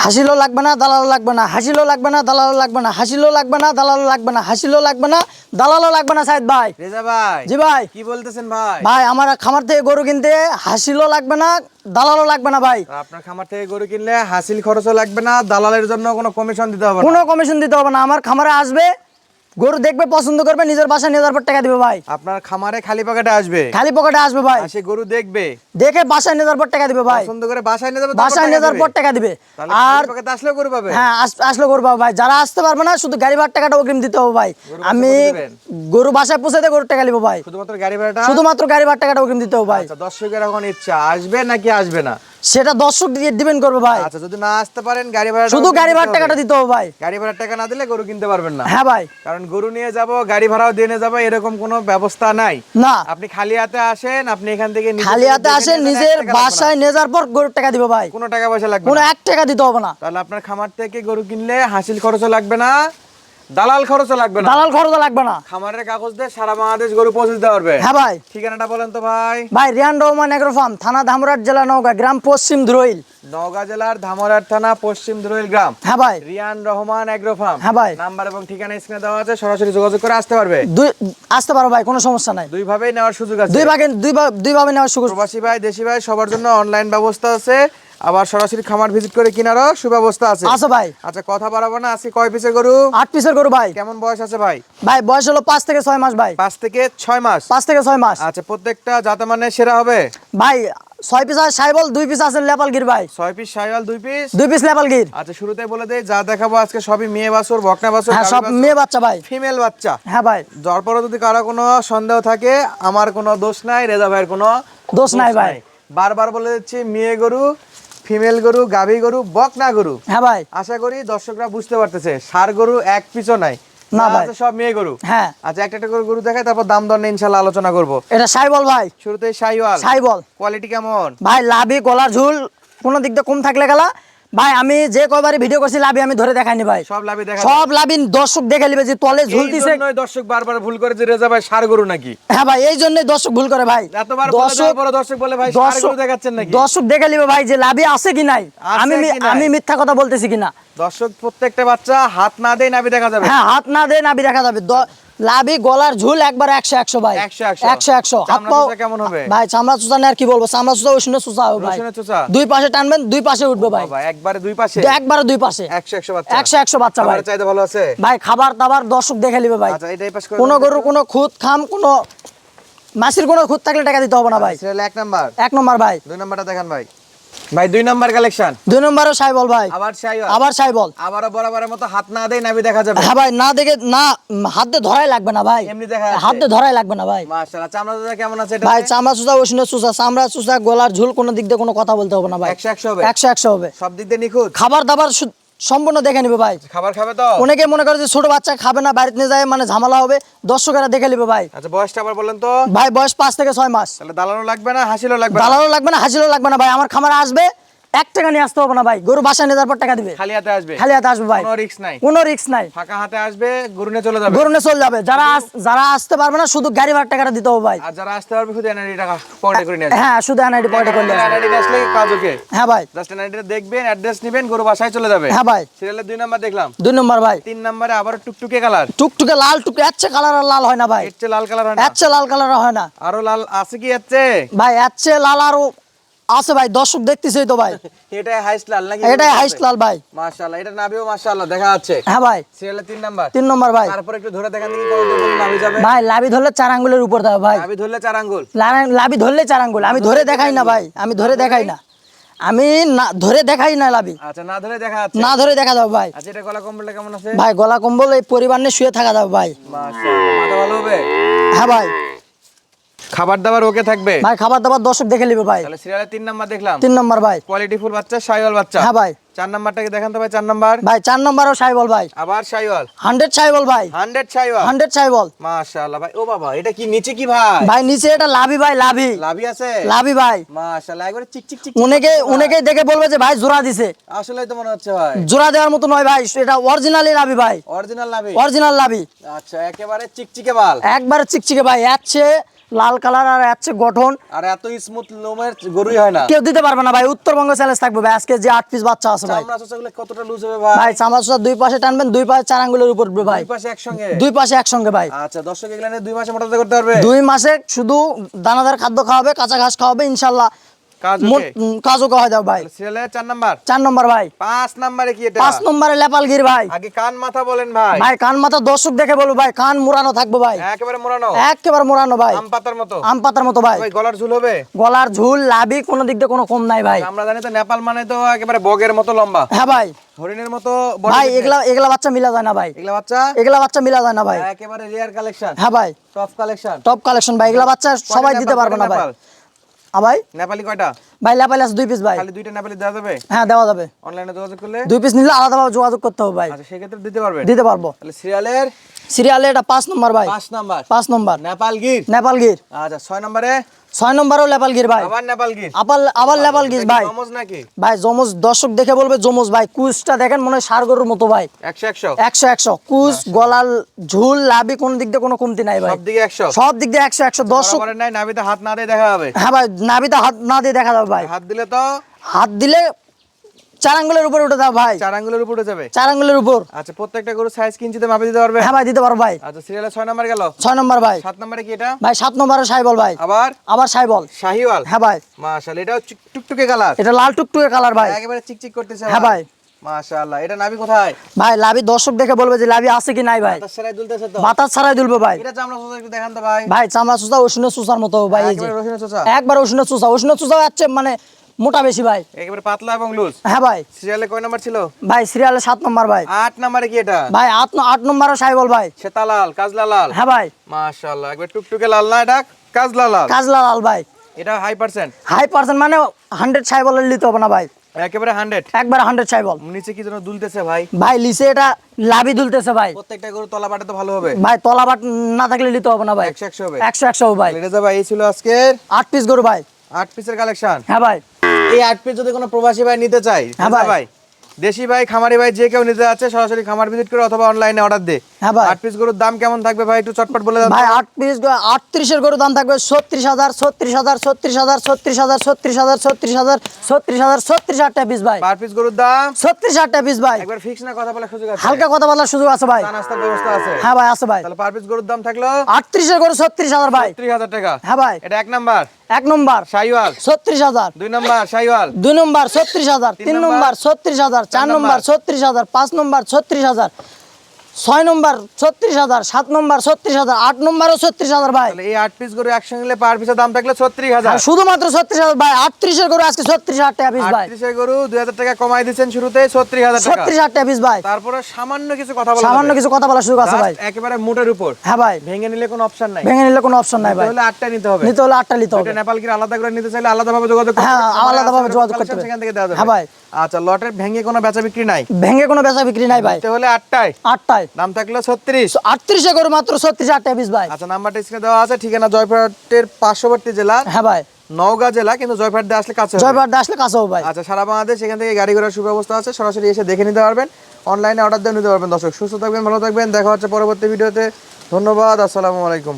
হাসিলো লাগবে না, দালালও লাগবে না, হাসিলো লাগবে না, দালালও লাগবে না, হাসিলো লাগবে না, দালালও লাগবে না, হাসিলো লাগবে না, দালালও লাগবে না। সাইদ ভাই, রেজা ভাই, জি ভাই, কি বলতেছেন ভাই? ভাই আমার খামার থেকে গরু কিনতে হাসিলো লাগবে না, দালালও লাগবে না ভাই। আপনার খামার থেকে গরু কিনলে হাসিল খরচও লাগবে না, দালালের জন্য কোনো কমিশন দিতে হবে না। কোনো কমিশন দিতে হবে না। আমার খামারে আসবে, গরু দেখবে, পছন্দ করবে, নিজের বাসায় নিয়ে যাওয়ার পর টাকা দিবে ভাই। আপনার খামারে খালি পকেটে আসবে, খালি পকেটে আসবে ভাই, সে গরু দেখবে, দেখে বাসায় নিয়ে যাওয়ার পর টাকা দিবে ভাই। পছন্দ করে বাসায় নিয়ে যাবে, বাসায় নিয়ে যাওয়ার পর টাকা দিবে। আর পকেটে আসলেও গরু পাবে। হ্যাঁ, আসলে গরু পাবে ভাই। যারা আসতে পারবে না, শুধু গাড়ি ভাড়ার টাকাটা অগ্রিম দিতে হবে ভাই। আমি গরু বাসায় পৌঁছাতে গরুর টাকা নিব ভাই। শুধুমাত্র গাড়ি ভাড়াটা, শুধুমাত্র গাড়ি ভাড়ার টাকাটা অগ্রিম দিতে হবে ভাই। আচ্ছা, দর্শকের এখন ইচ্ছা আসবে নাকি আসবে না, সেটা দর্শক দিয়ে ডিপেন্ড করবে ভাই। আচ্ছা যদি না আসতে পারেন গাড়ি ভাড়া, শুধু গাড়ি ভাড়ার টাকাটা দিতে হবে ভাই। গাড়ি ভাড়ার টাকা না দিলে গরু কিনতে পারবেন না। হ্যাঁ ভাই, কারণ গরু নিয়ে যাব, গাড়ি ভাড়াও দিয়ে নিয়ে যাবো, এরকম কোনো ব্যবস্থা নাই। না, আপনি খালি হাতে আসেন, আপনি এখান থেকে খালি হাতে আসেন, নিজের বাসায় নিয়ে যাওয়ার পর গরুর টাকা দিবে ভাই। কোনো টাকা পয়সা লাগবে কোনো না, 1 টাকা দিতে হবে না। তাহলে আপনার খামার থেকে গরু কিনলে হাসিল খরচও লাগবে না, দালাল খরচও লাগবে না, দালাল খরচ লাগবে না। খামারের কাগজ দিয়ে সারা বাংলাদেশ গরু পৌঁছে দিতে পারবে। হ্যাঁ ভাই, ঠিকানাটা বলেন তো ভাই। ভাই রিয়ান রহমান এগ্রো ফার্ম, থানা ধামরাট, জেলা নওগাঁ, গ্রাম পশ্চিম ধুরইল। নওগাঁ জেলার ধামরাট থানা, পশ্চিম ধুরইল গ্রাম। হ্যাঁ ভাই, রিয়ান রহমান এগ্রো ফার্ম। হ্যাঁ ভাই, নাম্বার এবং ঠিকানা স্ক্রিনে দেওয়া আছে, সরাসরি যোগাযোগ করে আসতে পারবে। আসতে পারো ভাই, কোনো সমস্যা নাই। দুই ভাবেই নেওয়ার সুযোগ আছে, দুই ভাবে নেওয়ার সুযোগ। প্রবাসী ভাই, দেশি ভাই, সবার জন্য অনলাইন ব্যবস্থা আছে, আবার সরাসরি খামার ভিজিট করে কেনারও সুব্যবস্থা আছে। আচ্ছা ভাই, আচ্ছা কথা বাড়াবো না, আজকে কয় পিসের গরু? 8 পিসের গরু ভাই। কেমন বয়স আছে ভাই? ভাই বয়স হলো 5 থেকে 6 মাস ভাই। 5 থেকে 6 মাস। 5 থেকে 6 মাস। আচ্ছা, প্রত্যেকটা জাতে মানে সেরা হবে ভাই 6 পিস আছে সাইবল, 2 পিস আছে লেপাল গির ভাই। 6 পিস শাইওয়াল, 2 পিস 2 পিস লেপাল গির। আচ্ছা, শুরুতে বলে দেই, যা দেখাবো আজকে সবই মেয়ে বাছুর, বকনা বাছুর, হ্যাঁ, সব মেয়ে বাচ্চা ভাই। ফিমেল বাচ্চা। হ্যাঁ ভাই, তারপরে যদি কারো কোনো সন্দেহ থাকে, আমার কোনো দোষ নাই, রেজা ভাইয়ের কোনো দোষ নাই ভাই। বারবার বলে দিচ্ছি, মেয়ে গরু, ফিমেল গরু, গাভী গরু, বকনা গরু। হ্যাঁ ভাই, আশা করি দর্শকরা বুঝতে পারতেছে, ষাঁড় গরু এক পিছও নাই, না ভাই, সব মেয়ে গরু। হ্যাঁ। আচ্ছা, একটা একটা করে গরু দেখায়, তারপর দাম দর নিয়ে ইনশাআল্লাহ আলোচনা করব। এটা সাইবল ভাই। শুরুতেই শাইওয়াল। সাইবল কোয়ালিটি কেমন ভাই? লাভি, গলার ঝুল কোনো দিক দিয়ে কম থাকলে গেলা ভাই। আমি যে কয়বারই ভিডিও করছি লাভি আমি ধরে দেখাইনি ভাই। সব লাভে দেখা সব লাভি দর্শক দেখে নিবে যে তলে ঝুলতিছে। এই জন্যই দর্শক বারবার ভুল করে যে রেজা ভাই ষাঁড় গরু নাকি। হ্যাঁ ভাই, এই জন্যই দর্শক ভুল করে ভাই। এতবার বলে দেওয়ার পরে দর্শক বলে ভাই ষাঁড় গরু দেখাচ্ছেন নাকি। দর্শক দেখে নিবে ভাই যে লাভি আছে কি নাই, আমি মিথ্যা কথা বলতেছি কিনা। দর্শক প্রত্যেকটা বাচ্চা হাত না দেয় নাভি দেখা যাবে। হ্যাঁ, হাত না দেয় নাভি দেখা যাবে। লাভি, গলার ঝুল একবার 100 ভাই। 100 হাত পাও কেমন হবে ভাই? চামড়া চুষা নেই আর কি বলবো, চামড়া চুষা উষ্ণ চুষা হবে ভাই। দুই পাশে টানবেন, দুই পাশে উঠবে ভাই। একবারে দুই পাশে, একবারে দুই পাশে 100 বাচ্চা। 100 বাচ্চা ভাই। চাইতে ভালো আছে ভাই, খাবার দাবার দর্শক দেখে নিবে ভাই। আচ্ছা, এটাই পাস করে কোনো গরু কোনো খুদ খাম, কোনো মাসির কোনো খুদ থাকলে টাকা দিতে হবে না ভাই। Serial 1 number. 1 নম্বর ভাই। 2 নাম্বারটা দেখান ভাই। ভাই 2 নাম্বার কালেকশন। 2 নম্বরও সাইবল ভাই। আবার শাইওয়াল। আবার সাইবল। আবারও বরাবরের মতো হাত না দেয় নাভি দেখা যাবে। হ্যাঁ ভাই, না দেখে না, হাত দিয়ে ধরাই লাগবে না ভাই। এমনি দেখা যাচ্ছে। হাত দিয়ে ধরাই লাগবে না ভাই। মাশাআল্লাহ, চামড়া কেমন আছে এটা ভাই? চামড়া চুষা উষ্ণ চুষা, চামড়া চুষা, গলার ঝুল, কোনো দিক দিয়ে কোনো কথা বলতে হবে না ভাই। 100 হবে। 100 হবে। সব দিক দিয়ে নিখুঁত। খাবার দাবার সম্পূর্ণ দেখে নিবে ভাই। খাবার খাবে তো? অনেকে মনে করে যে ছোট বাচ্চা খাবে না, বাড়িতে নিয়ে যায় মানে ঝামেলা হবে, দর্শকেরা দেখে নিবে ভাই। আচ্ছা, বয়সটা আবার বলেন তো ভাই বয়স 5 থেকে 6 মাস। তাহলে দালালও লাগবে না, হাসিলও লাগবে না। দালালও লাগবে না, হাসিলও লাগবে না ভাই। আমার খামারে আসবে, 1 টাকা নিয়ে আসতে হবে না ভাই। গরু বাসায় নিয়ে যাওয়ার পর টাকা দিবে। খালি হাতে আসবে, খালি হাতে আসবে ভাই। কোনো রিস্ক নাই, কোনো রিস্ক নাই। ফাঁকা হাতে আসবে, গরু নিয়ে চলে যাবে। গরু নিয়ে চলে যাবে। যারা আসতে পারবে না, শুধু গাড়ি ভাড়া টাকাটা দিতে হবে ভাই। আর যারা আসতে পারবে শুধু এনআইডি টাকা পকেটে করে নিয়ে আসবে। হ্যাঁ, শুধু এনআইডি পকেটে করে নিয়ে আসবে। এনআইডি আসলে কাজ ওকে। হ্যাঁ ভাই, জাস্ট এনআইডিটা দেখবেন, অ্যাড্রেস নেবেন, গরু বাসায় চলে যাবে। হ্যাঁ ভাই। সিরিয়ালে 2 নাম্বার দেখলাম। 2 নম্বর ভাই। 3 নাম্বারে আবার টুকটুকে কালার। টুকটুকে লাল, টুকটুকে এচ্ছে কালার আর লাল হয় না ভাই। এর চেয়ে লাল কালার হয় না? এচ্ছে লাল কালার হয় না আরো লাল আছে কি এর চেয়ে? ভাই। এচ্ছে লাল আরো আছে ভাই, দর্শক দেখতেছেই তো ভাই। এটাই হাইস্ট লাল নাকি? এটাই হাইস্ট লাল ভাই। মাশাআল্লাহ, এটা নাভিও মাশাআল্লাহ দেখা যাচ্ছে। হ্যাঁ ভাই, সিরিয়ালে 3 নাম্বার। 3 নম্বর ভাই। তারপর একটু ধরে দেখান দেখি কত দূর নাভি যাবে। ভাই লাভি ধরলে 4 আঙ্গুলের উপর দেয় ভাই। নাভি ধরলে 4 আঙ্গুল। লাভি ধরলে 4 আঙ্গুল। আমি ধরে দেখাই না ভাই, আমি ধরে দেখাই না, আমি না ধরে দেখাই না লাভি। আচ্ছা, না ধরে দেখা যাচ্ছে। না ধরে দেখা যাবে ভাই। আচ্ছা, এটা গলা কম্বলটা কেমন আছে? ভাই গলা কম্বল এই পরিবার নিয়ে শুয়ে থাকা যাবে ভাই। মাশাআল্লাহ, মাথা ভালো হবে। হ্যাঁ ভাই। খাবার দাবার ওকে থাকবে? ভাই খাবার দাবার দর্শক দেখে নিবে ভাই। তাহলে সিরিয়ালে 3 নাম্বার দেখলাম। 3 নম্বর ভাই। কোয়ালিটি ফুল বাচ্চা, শাইওয়াল বাচ্চা। হ্যাঁ ভাই। 4 নাম্বারটাকে দেখান তো ভাই। 4 নাম্বার। ভাই 4 নম্বরও সাইবল ভাই। আবার শাইওয়াল। 100 সাইবল ভাই। 100 শাইওয়াল। 100 সাইবল। মাশাআল্লাহ ভাই। ও বাবা, এটা কি নিচে কি ভাই? ভাই নিচে এটা লাভি ভাই, লাভি। লাভি আছে? লাভি ভাই। মাশাআল্লাহ, একবারে চিক চিক চিক। অনেকেই দেখে বলবে যে ভাই জোড়া দিছে। আসলেই তো মনে হচ্ছে ভাই জোড়া দেওয়ার মতো নয় ভাই, এটা অরিজিনালি লাভি ভাই। অরিজিনাল লাভি। অরিজিনাল লাভি। আচ্ছা, একেবারে চিকচিকে বাল। একবারে চিকচিকে ভাই। লাল কালার আর আছে গঠন, আর এত স্মুথ লোমের গরুই হয় না। কেউ দিতে পারবে না ভাই। উত্তরবঙ্গ চ্যালেঞ্জ থাকবে ভাই আজকে যে 8 পিস বাচ্চা আছে ভাই। চামড়া চোষাগুলো কতটা লুজ হবে ভাই? ভাই চামড়া চোষা দুই পাশে টানবেন, দুই পাশে 4 আঙ্গুলের উপর উঠবে ভাই, দুই পাশে একসঙ্গে। দুই পাশে একসঙ্গে ভাই। আচ্ছা দর্শক এগুলা নিয়ে 2 মাসে মোটাতে করতে পারবে? 2 মাসে শুধু দানাদার খাদ্য খাওয়াবে, কাঁচা ঘাস খাওয়াবে, ইনশাআল্লাহ কাজ কাজও করা যাবে ভাই। সিরিয়ালের 4 নাম্বার। 4 নম্বর ভাই। 5 নাম্বারে কি এটা? 5 নম্বরে লেপালগির ভাই। আগে কান মাথা বলেন ভাই। ভাই কান মাথা দর্শক দেখে বলবো ভাই, কান মুড়ানো থাকবে ভাই, একেবারে মোড়ানো, একেবারে মুড়ানো ভাই, আম পাতার মতো, আম পাতার মতো ভাই। ভাই গলার ঝুল হবে? গলার ঝুল লাভি কোনো দিক দিয়ে কোনো কম নাই ভাই। আমরা জানি তো নেপাল মানে তো একেবারে বগের মতো লম্বা, হ্যাঁ ভাই। হরিণের মতো ভাই এগুলা বাচ্চা মিলা যায় না ভাই, এগুলা বাচ্চা মিলা যায় না ভাই। একেবারে রিয়ার কালেকশন। হ্যাঁ ভাই, টপ কালেকশন, টপ কালেকশন ভাই। এগুলা বাচ্চা সবাই দিতে পারবে না ভাই। ভাই নেপালি কয়টা? ভাই লেপালি আছে 2 পিস ভাই। খালি 2টা নেপালি দেওয়া যাবে? হ্যাঁ দেওয়া যাবে। অনলাইনে যোগাযোগ করলে 2 পিস নিলে আলাদাভাবে যোগাযোগ করতে হবে ভাই। আচ্ছা সেক্ষেত্রে দিতে পারবে? দিতে পারবো। তাহলে সিরিয়ালের সিরিয়ালে এটা 5 নম্বর ভাই। 5 নাম্বার 5 নম্বর নেপালগির। নেপালগির। আচ্ছা 6 নম্বরে 6 নম্বরেও লেপালগির ভাই। আবার নেপালগির। আবার লেপালগির ভাই। জমজ নাকি? ভাই জমজ, দর্শক দেখে বলবে জমজ ভাই। কুচটা দেখেন মনে হয় ষাঁড় গরুর মতো ভাই। 100 100 কুচ, গলার ঝুল লাভি কোন দিক দিয়ে কোনো কমতি নাই ভাই। সব দিকে 100, সব দিক দিয়ে 100 দর্শক। বরাবর নাই, নাভিতে হাত না দিয়ে দেখা হবে। হ্যাঁ ভাই, নাভিতে হাত না দিয়ে দেখা যাবে ভাই। হাত দিলে তো হাত দিলে 4 আঙ্গুলের উপরে উঠে যাবে ভাই। 4 আঙ্গুলের উপরে যাবে। 4 আঙ্গুলের উপর। আচ্ছা প্রত্যেকটা গরু সাইজ কিঞ্চিতে মাপে দিতে পারবে? হ্যাঁ ভাই দিতে পারবো ভাই। আচ্ছা সিরিয়ালে 6 নাম্বার গেল। 6 নম্বর ভাই। 7 নম্বরে কি এটা? ভাই 7 নম্বরে সাইবল ভাই। আবার সাইবল। শাহিওয়াল। হ্যাঁ ভাই। মাশাআল্লাহ, এটাও টুকটুকে কালার। এটা লাল টুকটুকে কালার ভাই, একেবারে চিকচিক করতেছে। হ্যাঁ ভাই। মাশাআল্লাহ, এটা নাভি কোথায়? ভাই লাভি দর্শক দেখে বলবে যে লাভি আছে কি নাই ভাই। বাতাস ছাড়াই দুলতেছে তো? বাতাস ছাড়াই দুলবে ভাই। এটা চামড়া সোজা একটু দেখান তো ভাই। ভাই চামড়া চুষা উষ্ণ চুষার মতো ভাই। এই যে একেবারে রসুনের চোষা। একবার উষ্ণ চুষা আছে মানে মোটা বেশি ভাই। একেবারে পাতলা এবং লুজ। হ্যাঁ ভাই। সিরিয়ালে কয় নাম্বার ছিল? ভাই সিরিয়ালে 7 নম্বর ভাই। 8 নম্বরে কি এটা? ভাই 8 নম্বরে সাইবল ভাই। সেতা লাল, কাজলা লাল। হ্যাঁ ভাই। মাশাআল্লাহ, একবার টুকটুকে লাল না, এটা কাজলা লাল। কাজলা লাল ভাই। এটা হাই পার্সেন্ট। হাই পার্সেন্ট মানে 100 সাইবলের নিতে হবে না ভাই, একেবারে 100। একবার 100 সাইবল। নিচে কি যেন দুলতেছে ভাই? ভাই লিসে এটা লাভি দুলতেছে ভাই। প্রত্যেকটা গরু তলা বাটে তো ভালো হবে ভাই তলাবাট না থাকলে নিতে হবে না ভাই। 100 হবে। 100 হবে ভাই। রেজা ভাই, এই ছিল আজকের 8 পিস গরু ভাই। 8 পিসের কালেকশন। হ্যাঁ ভাই। এই 8 পিস যদি কোনো প্রবাসী ভাই নিতে চায়, হ্যাঁ রেজা ভাই। ভাই, দেশি ভাই, খামারি ভাই, যে কেউ নিতে যাচ্ছে সরাসরি খামার ভিজিট করে অথবা অনলাইনে অর্ডার দে। হ্যাঁ ভাই। 8 পিস গরুর দাম কেমন থাকবে ভাই একটু চটপট বলে দাও। ভাই 8 পিস 38 এর গরু দাম থাকবে 36,000 36,000 36,000 36,000 36,000 36,000 36,000 36,000 টাকা পিস ভাই। পার পিস গরুর দাম 36,000 টাকা পিস ভাই। একবার ফিক্স না, কথা বলার সুযোগ আছে? হালকা কথা বলার সুযোগ আছে ভাই। চা নাস্তার ব্যবস্থা আছে? হ্যাঁ ভাই আছে ভাই। তাহলে পার পিস গরুর দাম থাকলো 38 এর গরু 36,000 ভাই। 30,000 টাকা। হ্যাঁ ভাই। এটা 1 নাম্বার 1 নম্বর শাহিওয়াল, 36,000, 2 নাম্বার শাহিওয়াল, 2 নম্বর 36,000, 3 নম্বর 36,000, 4 নম্বর 36,000, 5 নম্বর 36,000, 6 নম্বর 36,000, 7 নম্বর 36,000, 8 নম্বরও 36,000 ভাই। তাহলে এই 8 পিস গরু একসঙ্গে নিলে পার পিসের দাম থাকলো 36,000। আর শুধুমাত্র 36,000 ভাই। 38 এর গরু আজকে 36,000 টাকা পিস ভাই। 38 এর গরু 2,000 টাকা কমাই দিয়েছেন শুরুতে, 36,000 টাকা। 36,000 টাকা পিস ভাই। তারপরে সামান্য কিছু কথা বলা সামান্য কিছু কথা বলার সুযোগ আছে ভাই। Just একেবারে মোটের উপর হ্যাঁ ভাই। ভেঙে নিলে কোনো অপশন নাই। ভেঙে নিলে কোনো অপশন নাই ভাই। তাহলে 8টা নিতে হবে। নিতে হলে 8টা নিতে হবে। এটা নেপালগির আলাদা করে নিতে চাইলে আলাদাভাবে যোগাযোগ করতে হ্যাঁ, হবে। আলাদাভাবে যোগাযোগ করতে হবে। সেখান থেকে দেওয়া যাবে। হ্যাঁ ভাই। আচ্ছা লটের ভেঙে কোনো বেচা বিক্রি নাই? ভেঙে কোনো বেচা বিক্রি নাই ভাই। তাহলে 8টায় 8টায় দাম থাকলো 36। 38 এ গরু মাত্র 36,000 টাকা পিস ভাই। আচ্ছা নাম্বারটা স্ক্রিনে দেওয়া আছে, ঠিকানা জয়পুরহাটের পার্শ্ববর্তী জেলা, হ্যাঁ ভাই। নওগাঁ জেলা, কিন্তু জয়পুরহাট দিয়ে আসলে কাছে হবে। জয়পুরহাট আসলে কাছে হবে ভাই। আচ্ছা সারা বাংলাদেশ এখান থেকে গাড়ি ঘোড়ার সুব্যবস্থা আছে, সরাসরি এসে দেখে নিতে পারবেন, অনলাইনে অর্ডার দিয়ে নিতে পারবেন। দর্শক সুস্থ থাকবেন, ভালো থাকবেন, দেখা হচ্ছে পরবর্তী ভিডিওতে। ধন্যবাদ, আসসালামু আলাইকুম।